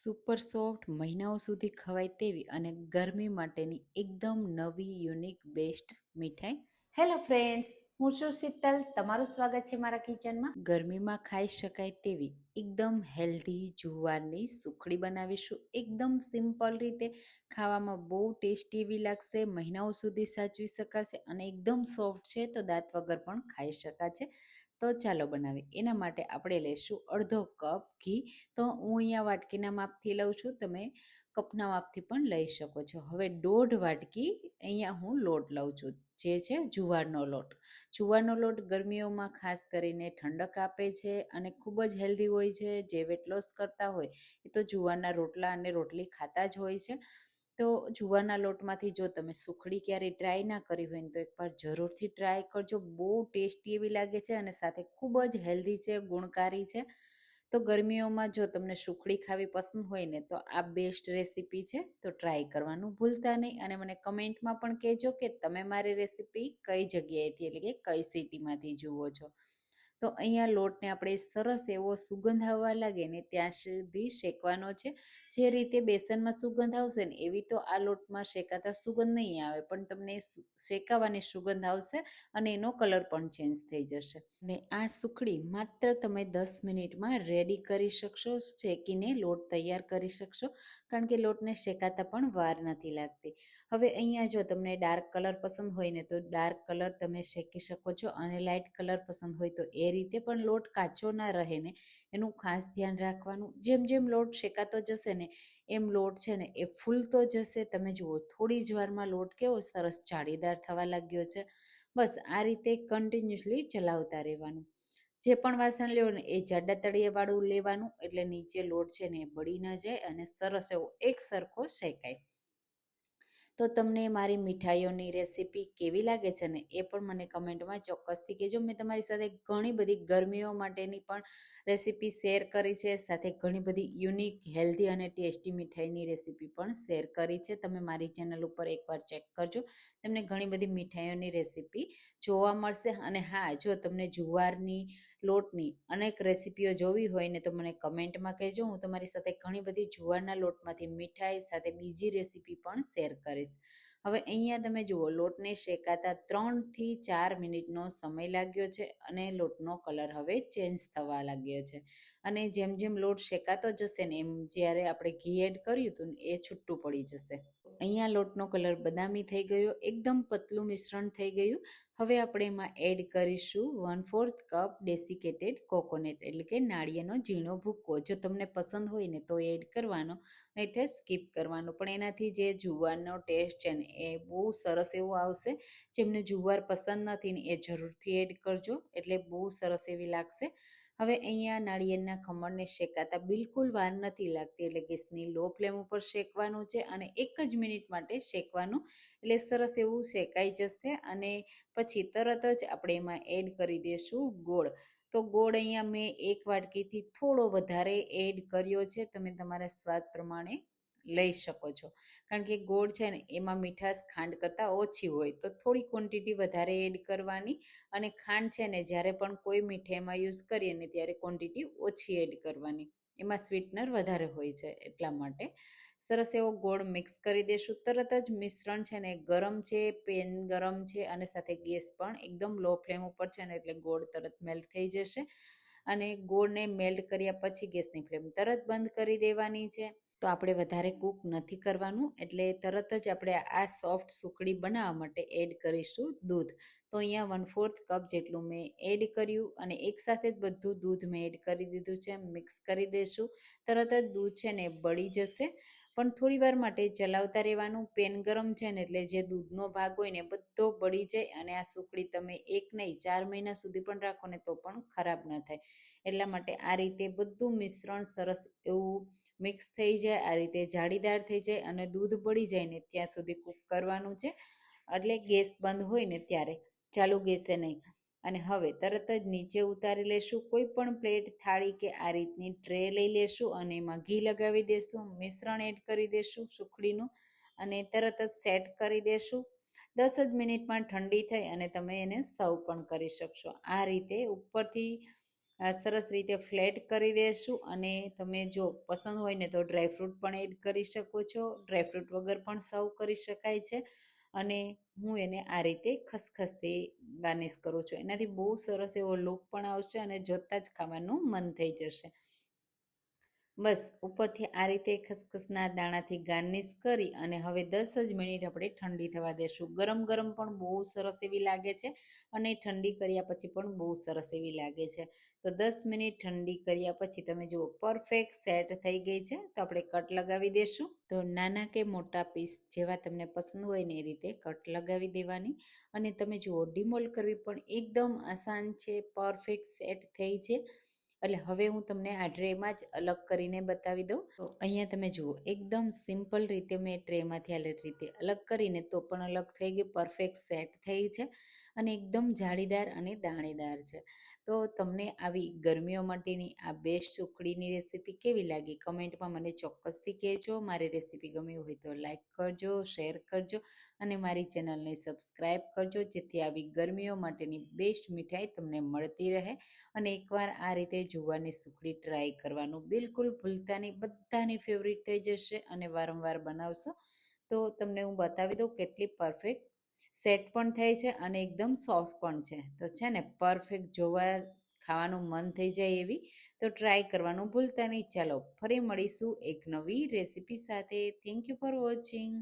Super soft મહિનાઓ સુધી ખવાય તેવી અને ગરમી માટેની એકદમ નવી યુનિક બેસ્ટ મીઠાઈ. હેલો ફ્રેન્ડ્સ, હું છું શીતલ. તમારું સ્વાગત છે મારા કિચનમાં. ગરમીમાં ખાઈ શકાય તેવી એકદમ હેલ્ધી જુવારની સુખડી બનાવીશું. એકદમ સિમ્પલ રીતે ખાવામાં બહુ ટેસ્ટી એવી લાગશે, મહિનાઓ સુધી સાચવી શકાશે અને એકદમ સોફ્ટ છે તો દાંત વગર પણ ખાઈ શકાશે. તો ચાલો બનાવીએ. એના માટે આપણે લઈશું અડધો કપ ઘી. તો હું અહીંયા વાટકીના માપથી લઉં છું, તમે કપના માપથી પણ લઈ શકો છો. હવે 1.5 વાટકી અહીંયા હું લોટ લઉં છું, જે છે જુવારનો લોટ. જુવારનો લોટ ગરમીઓમાં ખાસ કરીને ઠંડક આપે છે અને ખૂબ જ હેલ્ધી હોય છે. જે વેટ લોસ કરતા હોય એ તો જુવારના રોટલા અને રોટલી ખાતા જ હોય છે. તો જુવારના લોટમાંથી જો તમે સુખડી ક્યારેય ટ્રાય ના કરી હોય ને તો એકવાર જરૂરથી ટ્રાય કરજો. બહુ ટેસ્ટી એવી લાગે છે અને સાથે ખૂબ જ હેલ્ધી છે, ગુણકારી છે. તો ગરમીઓમાં જો તમને સુખડી ખાવી પસંદ હોય ને તો આ બેસ્ટ રેસીપી છે, તો ટ્રાય કરવાનું ભૂલતા નહીં. અને મને કમેન્ટમાં પણ કહેજો કે તમે મારી રેસીપી કઈ જગ્યાએથી એટલે કે કઈ સિટીમાંથી જુઓ છો. તો અહીંયા લોટને આપણે સરસ એવો સુગંધ આવવા લાગે ને ત્યાં સુધી શેકવાનો છે. જે રીતે બેસનમાં સુગંધ આવશે ને એવી તો આ લોટમાં શેકાતા સુગંધ નહીં આવે, પણ તમને શેકાવાની સુગંધ આવશે અને એનો કલર પણ ચેન્જ થઈ જશે. અને આ સુખડી માત્ર તમે 10 મિનિટમાં રેડી કરી શકશો, શેકીને લોટ તૈયાર કરી શકશો, કારણ કે લોટને શેકાતા પણ વાર નથી લાગતી. હવે અહીંયા જો તમને ડાર્ક કલર પસંદ હોય ને તો ડાર્ક કલર તમે શેકી શકો છો, અને લાઇટ કલર પસંદ હોય તો એ રીતે પણ લોટ કાચો ના રહે ને એનું ખાસ ધ્યાન રાખવાનું. જેમ જેમ લોટ શેકાતો જશે ને એમ લોટ છે ને એ ફૂલતો જશે. તમે જુઓ થોડી જ વારમાં લોટ કેવો સરસ જાળીદાર થવા લાગ્યો છે. બસ આ રીતે કન્ટિન્યુઅસલી ચલાવતા રહેવાનું. જે પણ વાસણ લેવો ને એ જાડા તળિયે વાળું લેવાનું, એટલે નીચે લોટ છે ને એ બળી ન જાય અને સરસ એવો એક સરખો શેકાય. તો તમને મારી મીઠાઈઓની રેસીપી કેવી લાગે છે ને એ પણ મને કમેન્ટમાં ચોક્કસથી કહેજો. મેં તમારી સાથે ઘણી બધી ગરમીઓ માટેની પણ રેસીપી શેર કરી છે, સાથે ઘણી બધી યુનિક હેલ્ધી અને ટેસ્ટી મીઠાઈની રેસીપી પણ શેર કરી છે. તમે મારી ચેનલ ઉપર એકવાર ચેક કરજો, તમને ઘણી બધી મીઠાઈઓની રેસીપી જોવા મળશે. અને હા, જો તમને જુવારની લોટની અનેક રેસીપીઓ જોવી હોય ને તો મને કમેન્ટમાં કહેજો. હું તમારી સાથે ઘણી બધી જુવારના લોટમાંથી મીઠાઈ સાથે બીજી રેસીપી પણ શેર કરીશ. હવે અહીંયા તમે જુઓ લોટને શેકાતા 3 થી 4 મિનિટનો સમય લાગ્યો છે અને લોટનો કલર હવે ચેન્જ થવા લાગ્યો છે. અને જેમ જેમ લોટ શેકાતો જશે ને એમ જ્યારે આપણે ઘી એડ કર્યું હતું ને એ છૂટું પડી જશે. અહીંયા લોટનો કલર બદામી થઈ ગયો, એકદમ પતલું મિશ્રણ થઈ ગયું. હવે આપણે એમાં એડ કરીશું 1/4 કપ ડેસિકેટેડ કોકોનટ, એટલે કે નાળિયેરનો ઝીણો ભૂક્કો. જો તમને પસંદ હોય ને તો એડ કરવાનો, નહીં તો સ્કીપ કરવાનો. પણ એનાથી જે જુવારનો ટેસ્ટ છે ને એ બહુ સરસ એવો આવશે. જેમને જુવાર પસંદ નથી ને એ જરૂરથી એડ કરજો, એટલે બહુ સરસ એવી લાગશે. હવે અહીંયા નાળિયેરના ખમણને શેકાતા બિલકુલ વાર નથી લાગતી, એટલે ગેસની લો ફ્લેમ ઉપર શેકવાનું છે અને 1 જ મિનિટ માટે શેકવાનું, એટલે સરસ એવું શેકાઈ જશે. અને પછી તરત જ આપણે એમાં એડ કરી દઈશું ગોળ. તો ગોળ અહીંયા મેં 1 વાટકીથી થોડો વધારે એડ કર્યો છે. તમે તમારા સ્વાદ પ્રમાણે લઈ શકો છો, કારણ કે ગોળ છે ને એમાં મીઠાશ ખાંડ કરતાં ઓછી હોય, તો થોડી ક્વોન્ટિટી વધારે એડ કરવાની. અને ખાંડ છે ને જ્યારે પણ કોઈ મીઠાઈમાં યુઝ કરીએ ને ત્યારે ક્વોન્ટિટી ઓછી એડ કરવાની, એમાં સ્વીટનર વધારે હોય છે એટલા માટે. સરસ એવો ગોળ મિક્સ કરી દઈશું. તરત જ મિશ્રણ છે ને ગરમ છે, પેન ગરમ છે અને સાથે ગેસ પણ એકદમ લો ફ્લેમ ઉપર છે ને, એટલે ગોળ તરત મેલ્ટ થઈ જશે. અને ગોળને મેલ્ટ કર્યા પછી ગેસની ફ્લેમ તરત બંધ કરી દેવાની છે. તો આપણે વધારે કૂક નથી કરવાનું, એટલે તરત જ આપણે આ સોફ્ટ સુખડી બનાવવા માટે એડ કરીશું દૂધ. તો અહીંયા 1/4 કપ જેટલું મેં એડ કર્યું અને એકસાથે જ બધું દૂધ મેં એડ કરી દીધું છે. મિક્સ કરી દઈશું. તરત જ દૂધ છે ને બળી જશે, પણ થોડી વાર માટે ચલાવતા રહેવાનું. પેન ગરમ છે ને એટલે જે દૂધનો ભાગ હોય ને બધો બળી જાય, અને આ સુખડી તમે 1 નહીં 4 મહિના સુધી પણ રાખો ને તો પણ ખરાબ ન થાય. એટલા માટે આ રીતે બધું મિશ્રણ સરસ એવું મિક્સ થઈ જાય, આ રીતે જાળીદાર થઈ જાય અને દૂધ બળી જાય ને ત્યાં સુધી કૂક કરવાનું છે. એટલે ગેસ બંધ હોય ને ત્યારે, ચાલુ ગેસે નહીં. અને હવે તરત જ નીચે ઉતારી લેશું. કોઈ પણ પ્લેટ, થાળી કે આ રીતની ટ્રે લઈ લેશું અને એમાં ઘી લગાવી દેશું, મિશ્રણ એડ કરી દેશું સુખડીનું અને તરત જ સેટ કરી દેશું. 10 જ મિનિટમાં ઠંડી થઈ અને તમે એને સર્વ પણ કરી શકશો. આ રીતે ઉપરથી સરસ રીતે ફ્લેટ કરી દેશું. અને તમે જો પસંદ હોય ને તો ડ્રાયફ્રૂટ પણ એડ કરી શકો છો, ડ્રાયફ્રૂટ વગર પણ સર્વ કરી શકાય છે. અને હું એને આ રીતે ખસખસથી ગાર્નિશ કરું છું. એનાથી બહુ સરસ એવો લુક પણ આવશે અને જોતાં જ ખાવાનું મન થઈ જશે. બસ ઉપરથી આ રીતે ખસખસના દાણાથી ગાર્નિશ કરી અને હવે 10 જ મિનિટ આપણે ઠંડી થવા દેશું. ગરમ ગરમ પણ બહુ સરસ એવી લાગે છે અને ઠંડી કર્યા પછી પણ બહુ સરસ એવી લાગે છે. તો 10 મિનિટ ઠંડી કર્યા પછી તમે જુઓ પરફેક્ટ સેટ થઈ ગઈ છે. તો આપણે કટ લગાવી દેશું. તો નાના કે મોટા પીસ જેવા તમને પસંદ હોય ને એ રીતે કટ લગાવી દેવાની. અને તમે જુઓ ડીમોલ્ડ કરવી પણ એકદમ આસાન છે, પરફેક્ટ સેટ થઈ છે. એટલે હવે હું તમને આ ટ્રેમાં જ અલગ કરીને બતાવી દઉં. તો અહીંયા તમે જુઓ એકદમ સિમ્પલ રીતે મેં ટ્રેમાંથી આ રીતે અલગ કરીને તો પણ અલગ થઈ ગઈ, પરફેક્ટ સેટ થઈ છે અને એકદમ જાળીદાર અને દાણેદાર છે. તો તમને આવી ગરમીઓ માટેની આ બેસ્ટ સુખડીની રેસીપી કેવી લાગી કમેન્ટમાં મને ચોક્કસથી કહેજો. મારી રેસીપી ગમી હોય તો લાઈક કરજો, શેર કરજો અને મારી ચેનલને સબસ્ક્રાઈબ કરજો, જેથી આવી ગરમીઓ માટેની બેસ્ટ મીઠાઈ તમને મળતી રહે. અને એકવાર આ રીતે જુવારની સુખડી ટ્રાય કરવાનું બિલકુલ ભૂલતા નહીં. બધાની ફેવરિટ થઈ જશે અને વારંવાર બનાવશો તો તમને હું બતાવી દઉં કેટલી પરફેક્ટ સેટ પણ થાય છે અને એકદમ સોફ્ટ પણ છે. તો છે ને પરફેક્ટ જોવા ખાવાનું મન થઈ જાય એવી. તો ટ્રાય કરવાનું ભૂલતા નહીં. ચાલો ફરી મળીશું એક નવી રેસીપી સાથે. Thank you for watching.